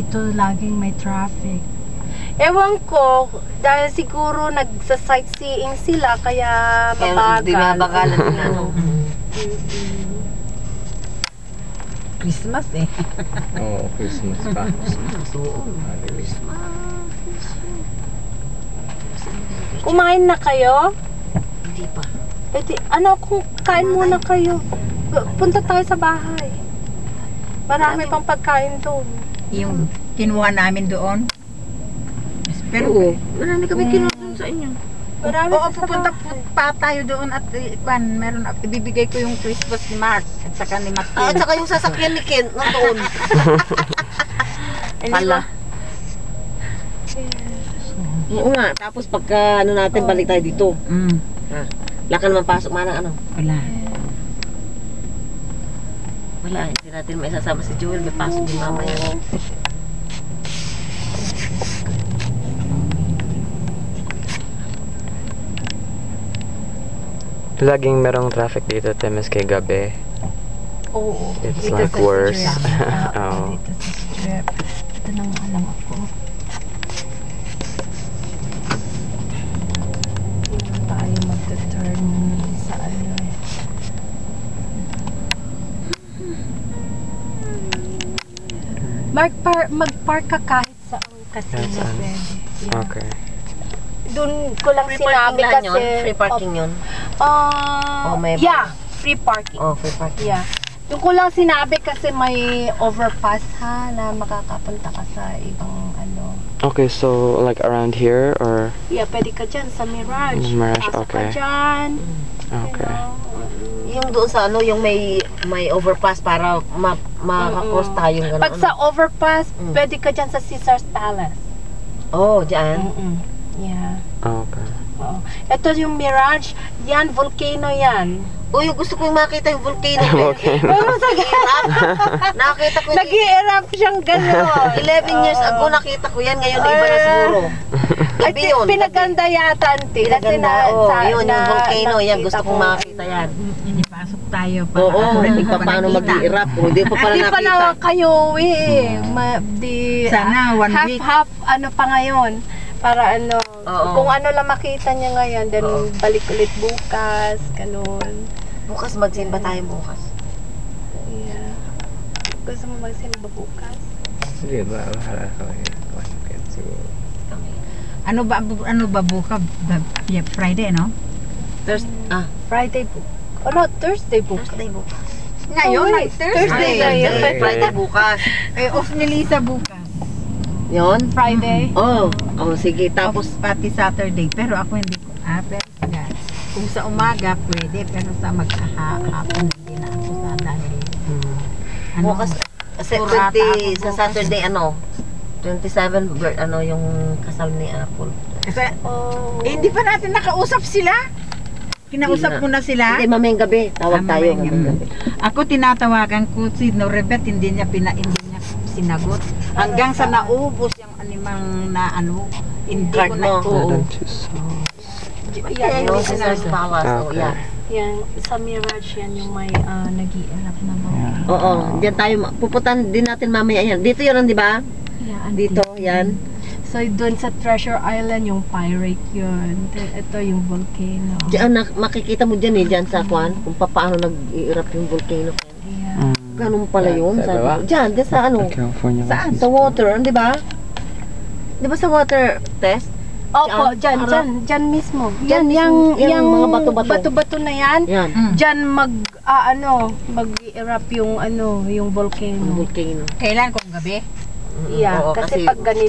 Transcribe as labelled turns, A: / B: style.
A: dito laging may traffic. Ewan ko, dahil siguro nagsa-sightseeing sila, kaya mabagal.
B: Di mabagalan din ano.
C: Christmas eh.
D: Oo, Christmas pa.
A: Kumain na kayo?
B: Hindi pa.
A: Eh, ano, kung kain muna kayo. Punta tayo sa bahay. Marami pang pagkain doon.
C: Yung kinuha namin doon. Pero
B: Oo, marami kami kinuha sa inyo.
A: Marami
C: oo,
A: sa
C: pupunta
A: bahay.
C: pa tayo doon at meron, ibibigay ko yung Christmas ni Mark at saka ni Matthew.
B: At saka yung sasakyan ni Ken, nandoon. Pala. Oo nga, tapos pagka ano natin, balik tayo dito. Ha? Wala ka naman pasok manang ano?
C: Wala.
B: Wala, hindi natin may sasama si Joel, may pasok din mamaya.
D: Laging merong traffic dito, Temes, kay gabi.
A: Oo.
D: It's
A: dito
D: like
A: sa
D: worse.
A: strip.
D: Oo.
A: Dito sa strip. Ito nang alam ako. Dito tayo mag-turn sa ano eh. Mag-park ka kahit saan kasi
D: Kahit saan.
A: pwede. Yeah.
D: Okay.
A: Doon ko lang
B: Free
A: sinabi
B: parking
A: kasi...
B: yun? Free parking yun? May
A: yeah, free parking.
B: Oh, free parking.
A: Yeah. Yung ko lang sinabi kasi may overpass ha na makakapunta ka sa ibang ano.
D: Okay, so like around here or?
A: Yeah, pwede ka dyan sa Mirage.
D: Mirage,
A: Pasok
D: okay.
A: ka dyan.
D: Okay.
B: Yung doon sa ano, yung may overpass para makakross tayo gano'n.
A: Pag sa overpass, pwede ka dyan sa Caesar's Palace.
B: Oh, dyan.
A: Yeah.
D: Okay.
A: Oo. Ito yung Mirage. Yan, volcano yan.
B: Uy, gusto ko yung makita yung volcano.
D: Volcano.
A: Pero sa
B: Nakita ko yung
A: nag-i-erupt siyang gano'n.
B: 11 years ago nakita ko yan, ngayon iba na siguro.
A: I
B: Gabi
A: think
B: yun.
A: pinaganda yata, auntie. Kasi
B: Pinaganda, yun yung volcano, yan gusto kong makita yan.
C: Inipasok tayo para
B: Oo, hindi pa
C: pa
B: paano
C: nakita.
B: mag-i-erupt, hindi pa pala
A: Hindi pa
B: nakita.
A: na kayo
C: Sana, 1 week.
A: half ano pa ngayon para ano
B: Oo.
A: kung ano lang makita niya ngayon then balik ulit bukas ganun.
B: Bukas magsimba tayo bukas.
A: Yeah. Gusto mo magsimba bukas?
D: Sige, bahala ka lang. Siguro.
C: Ano ba buka? Yeah, Friday, no?
A: Friday bukas. Oh no, Thursday bukas.
B: Thursday bukas.
C: Ngayon,
A: Oh, wait. Thursday na yun.
B: Friday bukas.
C: Eh, off ni Lisa bukas.
B: Yun?
A: Friday.
B: Oh, sige. Tapos,
C: Tapos pati Saturday, pero ako hindi ko. Pero kung sa umaga pwede, pero sa maghahapon hindi na ako sa dahil.
B: bukas, sa Saturday, 27, yung kasal ni Apple.
C: Kasi
A: Oh.
C: hindi pa natin nakausap sila. Kinausap mo na sila.
B: Hindi, mamayang gabi. Tawag tayo.
C: Mamayang gabi. Ako tinatawagan ko si Norbert, hindi niya sinagot. Hanggang sa naubos yung animang na hindi
B: Card
C: ko na
B: mo.
C: oo.
A: Yan,
B: Yung sa Caesar's Palace. Oh,
D: Okay.
B: yan.
A: yan, sa Mirage yan yung may nag-i-erupt na volcano.
B: Oo, diyan tayo. Pupuntahan din natin mamaya yan. Dito yun, di ba?
A: Yeah, auntie.
B: Dito, yan.
A: So, doon sa Treasure Island, yung pirate yun. Then, ito yung volcano.
B: Diyan, makikita mo dyan diyan sa kwan, kung paano nag-i-erupt yung volcano.
A: Yeah.
B: Ganun pala yun.
D: Sa baba?
B: Diyan sa
D: California.
B: Saan? Sa water, di ba? Di ba sa water test?
A: Opo,
B: Diyan,
A: dyan mismo.
B: Diyan
A: Yan,
B: mismo, yung mga bato-bato.
A: bato-bato na yan.
B: Yan.
A: Dyan mag-erupt yung volcano.
B: Volcano.
C: Kailan kung gabi?
A: Yeah,
B: Oo,
A: kasi pag ganito,